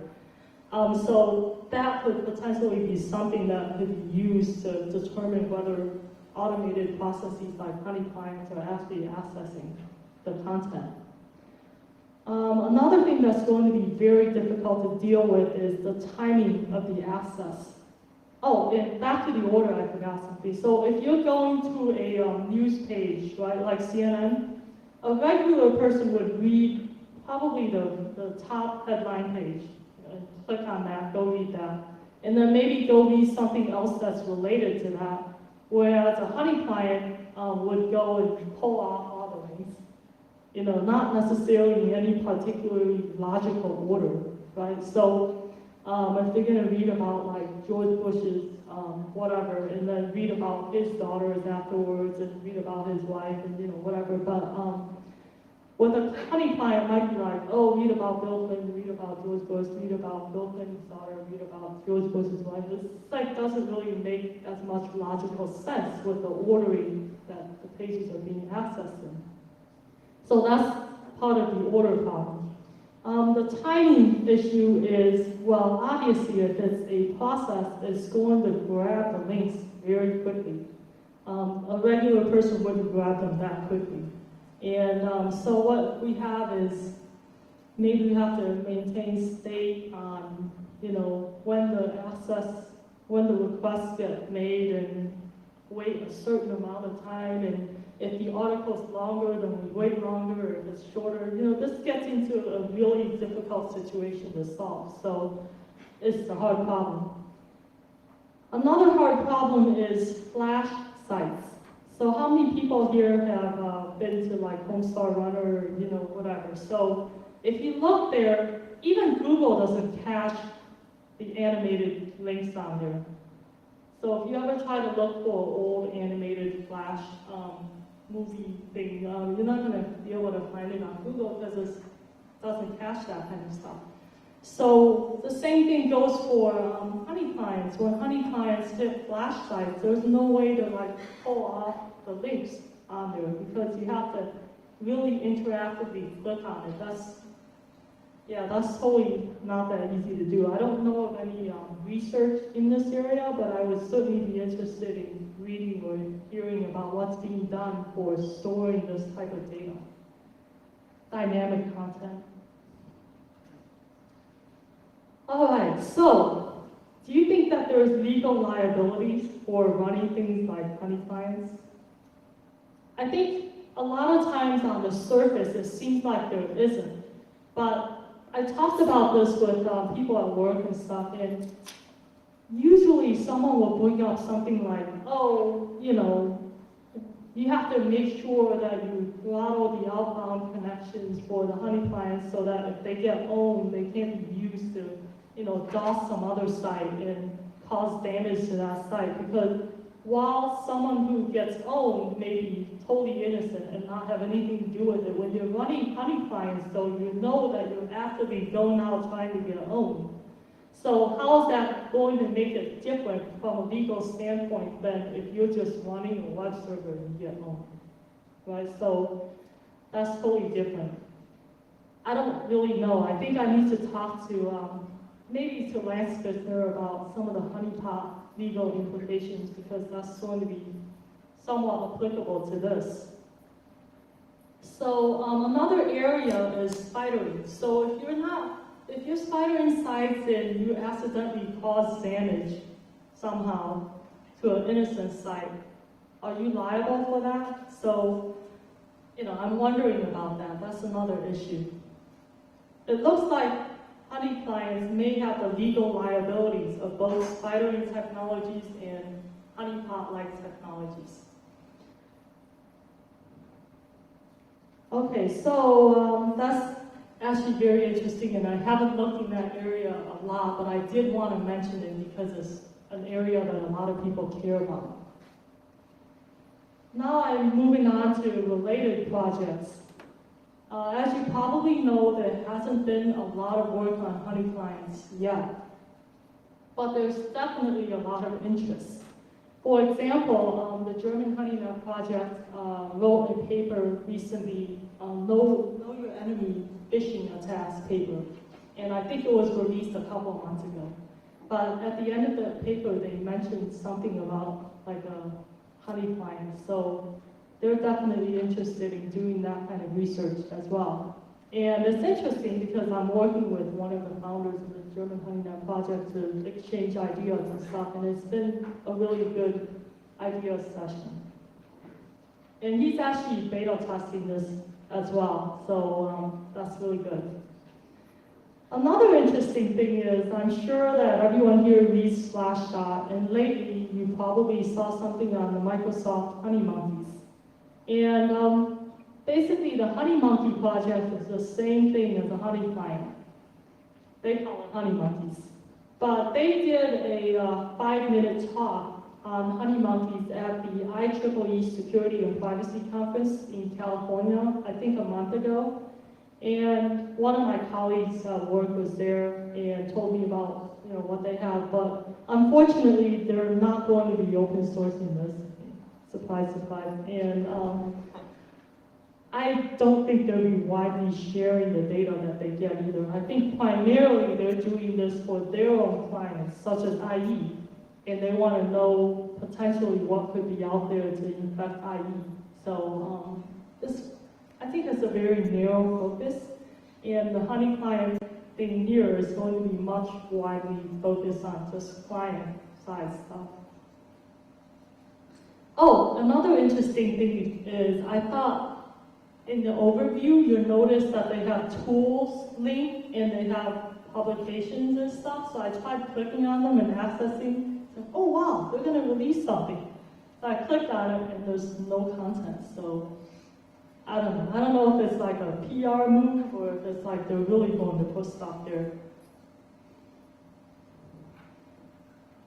Speaker 1: So that could potentially be something that could be used to determine whether automated processes like honey clients are actually accessing the content. Another thing that's going to be very difficult to deal with is the timing of the access. Oh, and back to the order, I forgot something. So if you're going to a news page, right, like CNN, a regular person would read probably the top headline page, and click on that, go read that, and then maybe go read something else that's related to that, Whereas a honey client would go and pull off all the wings, not necessarily in any particularly logical order, right? So if they're going to read about like George Bush's whatever, and then read about his daughters afterwards, and read about his wife, and whatever. But with a honey client, might be like, oh, read about Bill Clinton, read about George Bush, read about Bill Clinton's daughter, read about George Bush's wife. This like doesn't really make as much logical sense with the ordering that the pages are being accessed in. So that's part of the order problem. The timing issue is, well, obviously if it's a process, it's going to grab the links very quickly. A regular person wouldn't grab them that quickly. And so what we have is, maybe we have to maintain state on, when the requests get made, and wait a certain amount of time, and if the article's longer, then we wait longer, if it's shorter. This gets into a really difficult situation to solve, so it's a hard problem. Another hard problem is flash sites. So how many people here have been to like Homestar Runner, whatever? So if you look there, even Google doesn't cache the animated links on there. So if you ever try to look for old animated Flash movie thing, you're not going to be able to find it on Google because it doesn't cache that kind of stuff. So the same thing goes for honey clients. When honey clients hit Flash sites, there's no way to like pull off the links on there because you have to really interactively click on it. That's totally not that easy to do. I don't know of any research in this area, but I would certainly be interested in reading or hearing about what's being done for storing this type of data. Dynamic content. All right, so do you think that there's legal liabilities for running things like honey clients? I think a lot of times on the surface it seems like there isn't, but I talked about this with people at work and stuff, and usually someone will bring up something like, oh, you have to make sure that you throttle the outbound connections for the honey clients so that if they get owned, they can't be used to, DOS some other site and cause damage to that site. Because while someone who gets owned may be totally innocent and not have anything to do with it, when you're running honey clients, though, you know that you're actively going out trying to get owned. So how is that going to make it different from a legal standpoint than if you're just running a web server and you get owned, right? So that's totally different. I don't really know. I think I need to talk to maybe to Lance Spitzner about some of the honeypot legal implications, because that's going to be somewhat applicable to this. So another area is spidering. So if you're spidering sites and you accidentally cause damage somehow to an innocent site, are you liable for that? So, I'm wondering about that. That's another issue. It looks like honey clients may have the legal liabilities of both spidering technologies and honeypot-like technologies. Okay, so that's actually very interesting, and I haven't looked in that area a lot, but I did want to mention it because it's an area that a lot of people care about. Now I'm moving on to related projects. As you probably know, there hasn't been a lot of work on honey clients yet, but there's definitely a lot of interest. For example, the German HoneyNet project wrote a paper recently, Know Your Enemy phishing attacks paper, and I think it was released a couple months ago. But at the end of the paper, they mentioned something about like a honey client, so they're definitely interested in doing that kind of research as well. And it's interesting because I'm working with one of the founders of the German HoneyNet project to exchange ideas and stuff, and it's been a really good idea session. And he's actually beta testing this as well, so that's really good. Another interesting thing is, I'm sure that everyone here reads Slashdot, and lately you probably saw something on the Microsoft Honey Monkeys. And basically the Honey Monkey project is the same thing as a honey client. They call it Honey Monkeys. But they did a 5-minute talk on honey monkeys at the IEEE Security and Privacy Conference in California, I think a month ago. And one of my colleagues at work was there and told me about what they have, but unfortunately they're not going to be open sourcing this. Surprise, surprise. And I don't think they'll be widely sharing the data that they get either. I think primarily they're doing this for their own clients, such as IE, and they want to know potentially what could be out there to infect IE. So I think it's a very narrow focus, and the honey client thing here is going to be much widely focused on just client-side stuff. Oh, another interesting thing is I thought in the overview you'll notice that they have tools linked and they have publications and stuff. So I tried clicking on them and accessing. Oh wow, they're going to release something. So I clicked on it and there's no content. So I don't know. I don't know if it's like a PR move or if it's like they're really going to put stuff there.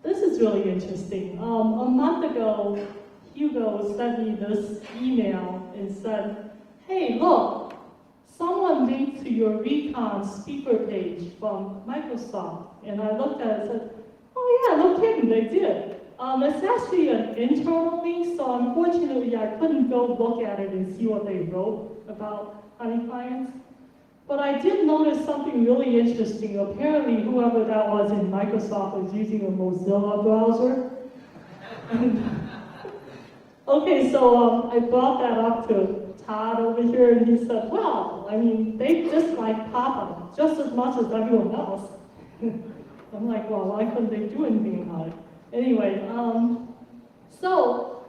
Speaker 1: This is really interesting. A month ago, Hugo sent me this email and said, hey, look, someone linked to your REcon speaker page from Microsoft. And I looked at it and said, oh yeah, no kidding, they did. It's actually an internal link, so unfortunately I couldn't go look at it and see what they wrote about honey clients. But I did notice something really interesting. Apparently, whoever that was in Microsoft was using a Mozilla browser. Okay, so I brought that up to Todd over here, and he said, well, I mean, they dislike Papa just as much as everyone else. I'm like, well, why couldn't they do anything about it? Anyway, so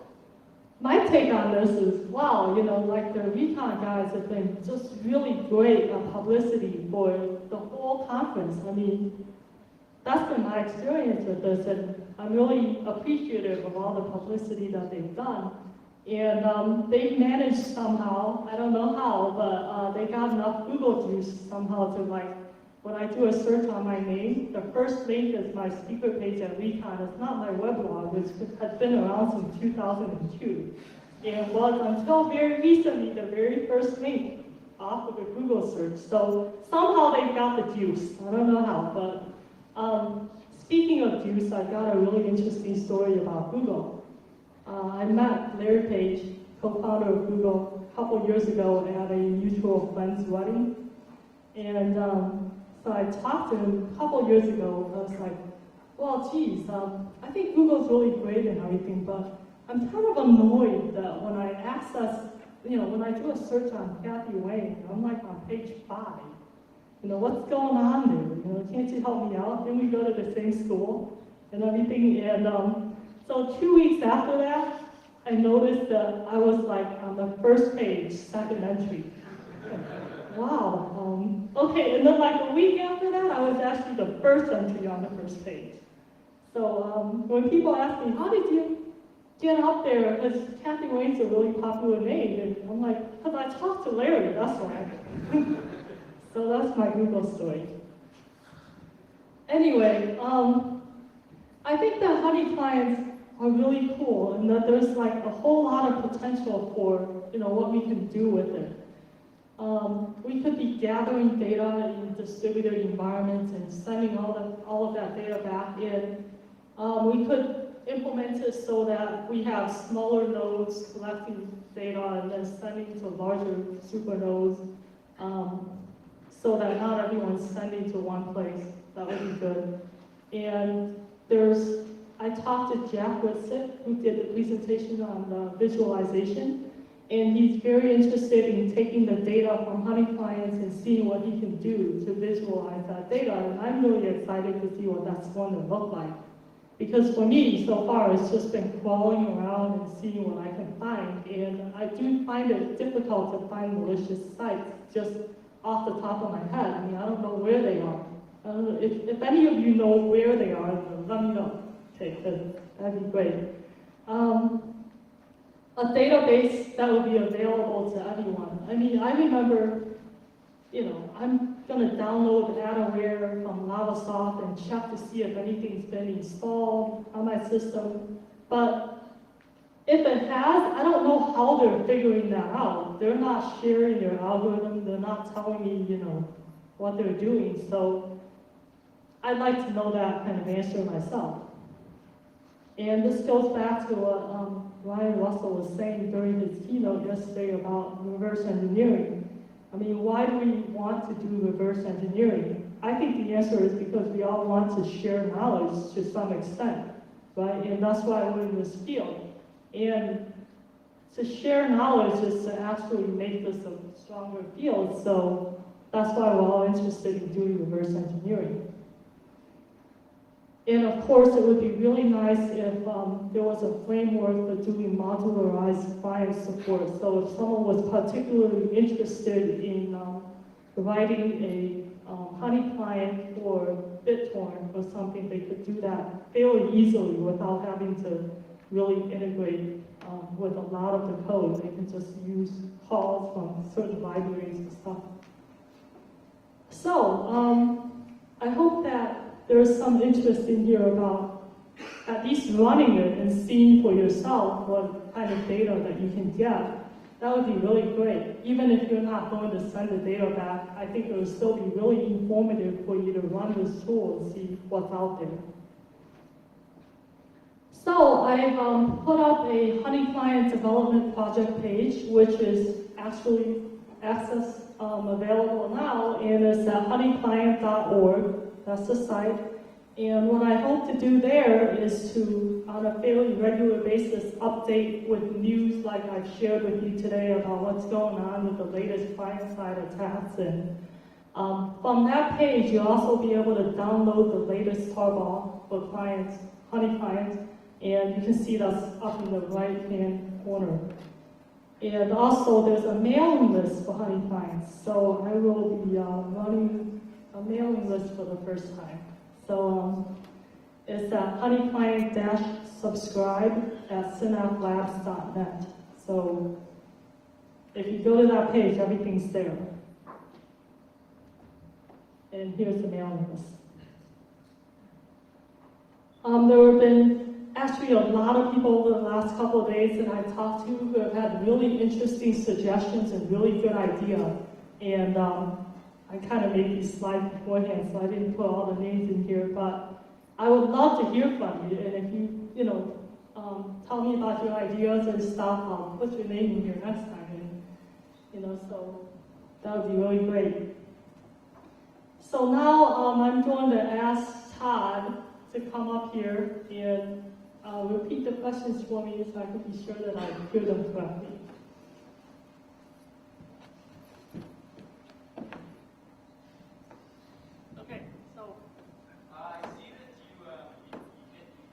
Speaker 1: my take on this is, wow, like the REcon guys have been just really great at publicity for the whole conference. I mean, that's been my experience with this, and I'm really appreciative of all the publicity that they've done. And they've managed somehow, I don't know how, but they got enough Google juice somehow to when I do a search on my name, the first link is my speaker page at REcon. It's not my weblog, which has been around since 2002. And was until very recently the very first link off of a Google search. So somehow they got the juice. I don't know how, but speaking of juice, I got a really interesting story about Google. I met Larry Page, co-founder of Google, a couple years ago at a mutual friend's wedding. And so I talked to him a couple years ago. I was like, well, geez, I think Google's really great and everything, but I'm kind of annoyed that when I access, when I do a search on Kathy Wang, I'm like on page 5. What's going on there? Can't you help me out? Then we go to the same school and everything. And so 2 weeks after that, I noticed that I was like on the first page, second entry. Wow. Okay, and then like a week after that, I was actually the first entry on the first page. So when people ask me, how did you get up there? Because Kathy Wang's a really popular name, and I'm like, because I talked to Larry, that's why. So that's my Google story. Anyway, I think that honey clients are really cool, and that there's like a whole lot of potential for what we can do with it. We could be gathering data in distributed environments and sending all of that data back in. We could implement it so that we have smaller nodes collecting data and then sending to larger supernodes, so that not everyone's sending to one place. That would be good. And I talked to Jack Whitsick, who did the presentation on the visualization. And he's very interested in taking the data from honey clients and seeing what he can do to visualize that data. And I'm really excited to see what that's going to look like. Because for me, so far, it's just been crawling around and seeing what I can find. And I do find it difficult to find malicious sites just off the top of my head. I mean, I don't know where they are. I don't know if any of you know where they are, let me know. Okay, good. That'd be great. A database that would be available to everyone. I mean, I remember, I'm going to download Adaware from Lavasoft and check to see if anything's been installed on my system. But if it has, I don't know how they're figuring that out. They're not sharing their algorithm. They're not telling me, what they're doing. So I'd like to know that kind of answer myself. And this goes back to what Ryan Russell was saying during his keynote yesterday about reverse engineering. I mean, why do we want to do reverse engineering? I think the answer is because we all want to share knowledge to some extent, right? And that's why we're in this field. And to share knowledge is to actually make this a stronger field. So that's why we're all interested in doing reverse engineering. And of course, it would be really nice if there was a framework for doing modularized client support. So if someone was particularly interested in providing a honey client for BitTorrent or something, they could do that fairly easily without having to really integrate with a lot of the code. They can just use calls from certain libraries and stuff. So I hope that there's some interest in here about at least running it and seeing for yourself what kind of data that you can get. That would be really great. Even if you're not going to send the data back, I think it would still be really informative for you to run this tool and see what's out there. So I've put up a honey client development project page, which is actually available now, and it's at honeyclient.org. That's the site. And what I hope to do there is to, on a fairly regular basis, update with news like I've shared with you today about what's going on with the latest client-side attacks. And from that page, you'll also be able to download the latest tarball for clients, honey clients, and you can see that's up in the right-hand corner. And also, there's a mailing list for honey clients. So I will be running a mailing list for the first time. So it's at honeyclient-subscribe@synapplabs.net. So if you go to that page, everything's there. And here's the mailing list. There have been actually a lot of people over the last couple of days that I've talked to who have had really interesting suggestions and really good ideas. And I kind of made these slides beforehand, so I didn't put all the names in here, but I would love to hear from you. And if you, tell me about your ideas and stuff, I'll put your name in here next time. And, so that would be really great. So now I'm going to ask Todd to come up here and repeat the questions for me so I can be sure that I hear them correctly. Okay, so
Speaker 2: I see that you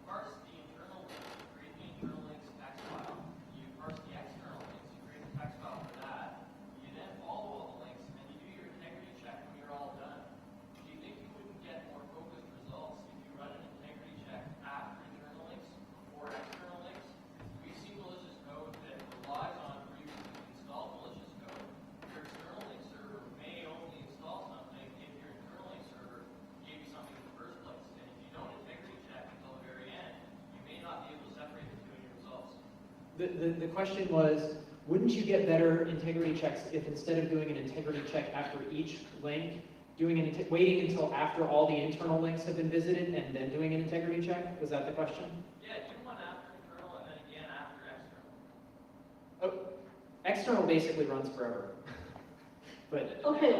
Speaker 2: parse the internal links, you create the internal links text file. You parse the external links, you create the text file for that. You then follow all the links, and then you do your integrity check when you're all done. Do you think you wouldn't get more focused results if you run an integrity check after internal links or external links? We've seen malicious code that relies on previously installed malicious code. Your external link server may only install something if your internal link server gave you something in the first place. And if you don't integrity check until the very end, you may not be able to separate the two in your results.
Speaker 3: The question was, wouldn't you get better integrity checks if instead of doing an integrity check after each link, waiting until after all the internal links have been visited and then doing an integrity check? Was that the question?
Speaker 2: Yeah, do one after internal and then again after external.
Speaker 3: Oh, external basically runs forever. But
Speaker 1: okay,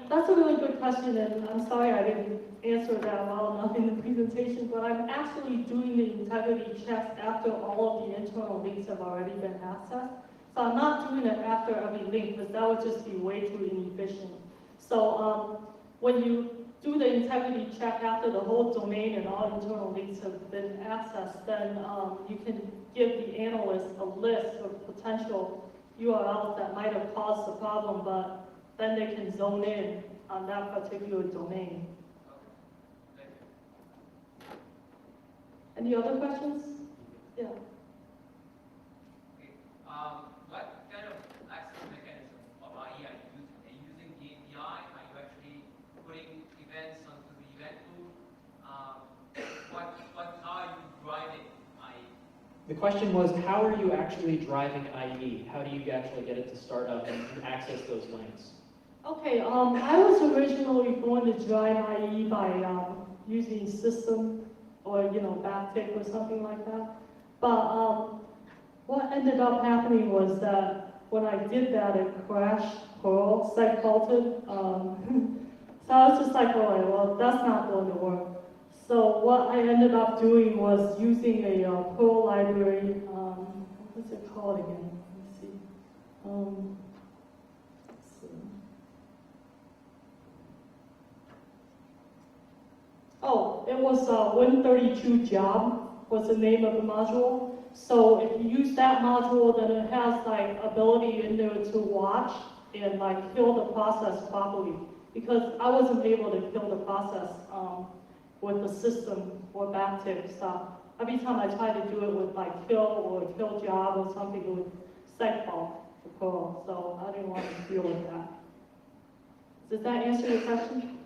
Speaker 1: that's a really good question, and I'm sorry I didn't answer that well enough in the presentation, but I'm actually doing the integrity checks after all of the internal links have already been accessed. So I'm not doing it after every link, because that would just be way too inefficient. So when you do the integrity check after the whole domain and all internal links have been accessed, then you can give the analyst a list of potential URLs that might have caused the problem, but then they can zone in on that particular domain.
Speaker 2: Okay. Thank you.
Speaker 1: Any other questions? Yeah.
Speaker 2: Okay. What kind of access mechanism of IE are you using? Are you using the API? Are you actually putting events onto the event loop? How are you driving IE?
Speaker 3: The question was, how are you actually driving IE? How do you actually get it to start up and access those links?
Speaker 1: Okay, I was originally going to drive IE by using system or, backtick or something like that. But what ended up happening was that when I did that, it crashed, Perl, site faulted. So I was just like, oh, well, that's not going to work. So what I ended up doing was using a Perl library, what's it called again? Let's see. Let's see. Oh, it was 132 job was the name of the module. So if you use that module, then it has like ability in there to watch and like kill the process properly. Because I wasn't able to kill the process with the system or backtick stuff. Every time I tried to do it with like kill or kill job or something, it would site fault the Perl. So I didn't want to deal with that. Does that answer your question?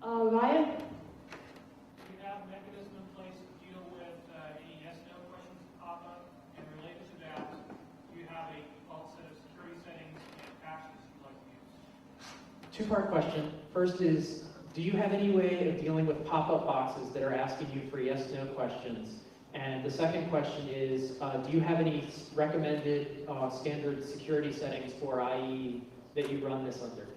Speaker 1: Ryan?
Speaker 4: Do you have a mechanism in place to deal with any yes/no questions that pop up? And related to that, do you have a default set of security settings and patches you'd like to use?
Speaker 3: Two-part question. First is, do you have any way of dealing with pop-up boxes that are asking you for yes/no questions? And the second question is, do you have any recommended standard security settings for IE that you run this under?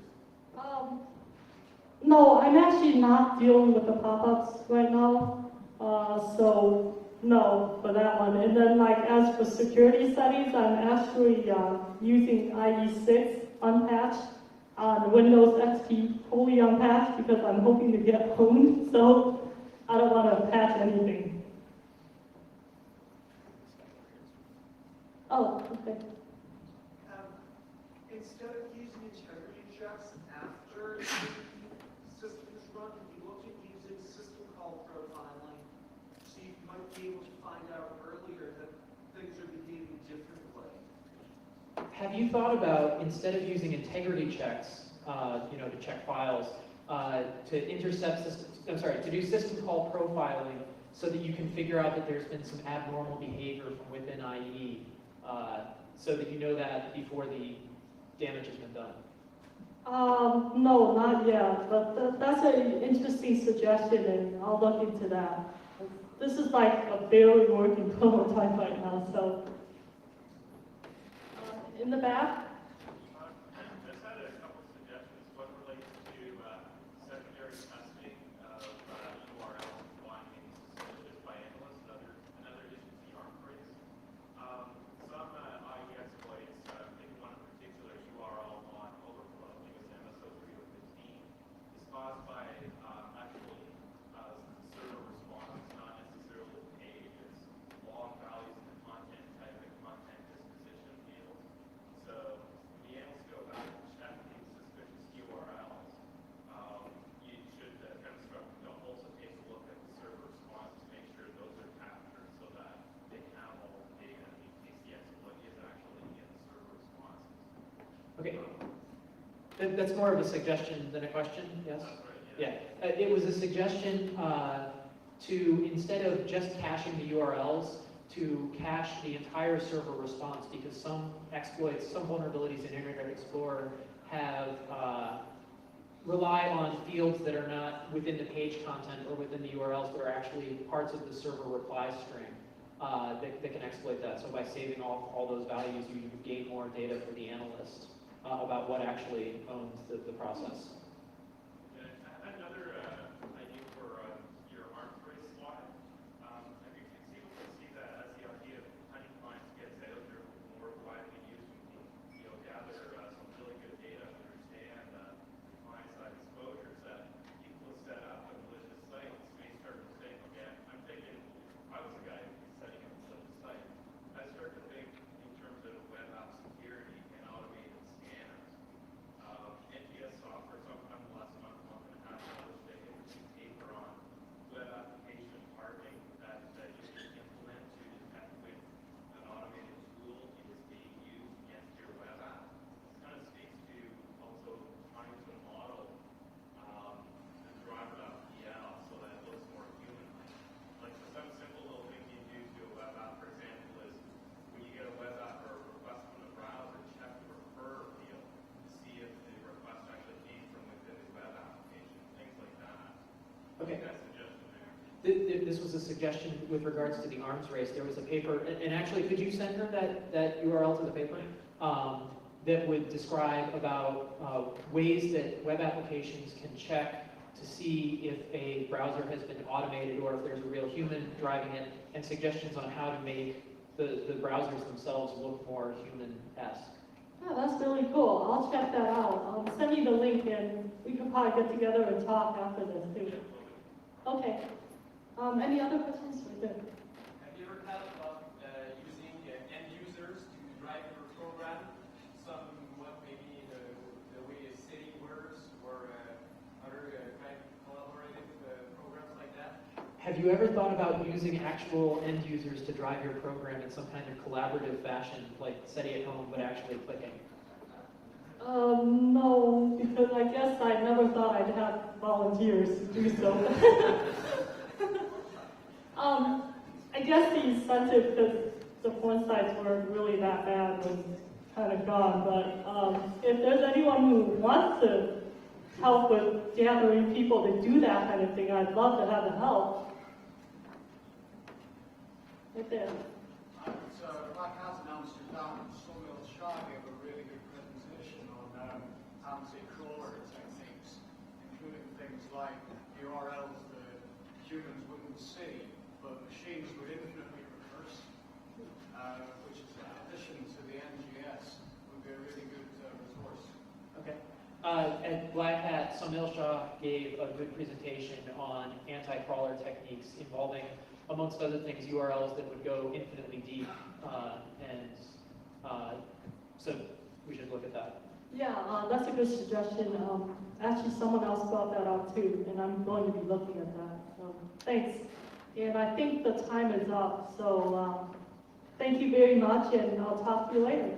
Speaker 1: No, I'm actually not dealing with the pop-ups right now. So no, for that one. And then like as for security settings, I'm actually using IE6 unpatched on Windows XP fully unpatched because I'm hoping to get home. So I don't want to patch anything. Oh, okay.
Speaker 5: Instead of using integrity checks after the system is run, have you looked at using a system called profiling? So you might be able to find out earlier that things are behaving differently.
Speaker 3: Have you thought about, instead of using integrity checks, to check files, to intercept systems, to do system call profiling so that you can figure out that there's been some abnormal behavior from within IE, so that you know that before the damage has been done?
Speaker 1: No, not yet, but that's an interesting suggestion and I'll look into that. This is like a barely working prototype right now, so. In the back?
Speaker 6: Just had a couple of suggestions. One relates to secondary testing of URLs finding suspicious by analysts. Another issue is the arm race. Some IE exploits, I think one in particular, URL on overflow, I think it's MSO315, is caused by actually server response, not necessarily the page. It's log values in the content type and content disposition fields. So when the analysts go back and check these suspicious URLs, you should also take a look at the server response to make sure those are captured so that they can have all the data in case the exploit is actually in the server responses.
Speaker 3: Okay. That's more of a suggestion than a question, yes?
Speaker 6: That's right, yeah.
Speaker 3: Yeah, it was a suggestion to, instead of just caching the URLs, to cache the entire server response, because some exploits, some vulnerabilities in Internet Explorer have rely on fields that are not within the page content or within the URLs, but are actually parts of the server reply string that can exploit that. So by saving all those values, you gain more data for the analyst about what actually owns the process.
Speaker 6: I had another idea for your arms race slide. Have you conceivably see that as the idea of honeyclients gets out there more widely used, we can gather some really good data to understand client-side exposures that people have set up a malicious sites may start to think, okay, I'm thinking, if I was a guy setting up a malicious site, I start to think in terms of web app security and
Speaker 3: Okay.
Speaker 6: That suggestion there.
Speaker 3: This was a suggestion with regards to the arms race. There was a paper, and actually, could you send her that URL to the paper? That would describe about ways that web applications can check to see if a browser has been automated or if there's a real human driving it, and suggestions on how to make the browsers themselves look more human-esque.
Speaker 1: Yeah, that's really cool. I'll check that out. Send me the link and we can probably get together and talk after this too. Okay. Any other questions? Right there.
Speaker 2: Have you ever thought about using end users to drive your program? Somewhat maybe the way a city works or other kind of collaborative programs like that?
Speaker 3: Have you ever thought about using actual end users to drive your program in some kind of collaborative fashion, like SETI at home, but actually clicking?
Speaker 1: No, because I guess I never thought I'd have volunteers to do so. I guess the incentive, because the porn sites weren't really that bad, was kind of gone. But if there's anyone who wants to help with gathering people to do that kind of thing, I'd love to have the help. Right there.
Speaker 7: So, like us in Amsterdam, Samuel Shaw gave a really good presentation on anti-crawler techniques, including things like URLs that humans wouldn't see, but machines would infinitely reverse, which is in addition to the NGS, would be a really good resource.
Speaker 3: Okay. At Black Hat, Samil Shah gave a good presentation on anti-crawler techniques involving, amongst other things, URLs that would go infinitely deep, so we should look at that.
Speaker 1: Yeah, that's a good suggestion. Actually, someone else brought that up too, and I'm going to be looking at that. So, thanks. And I think the time is up, so thank you very much, and I'll talk to you later.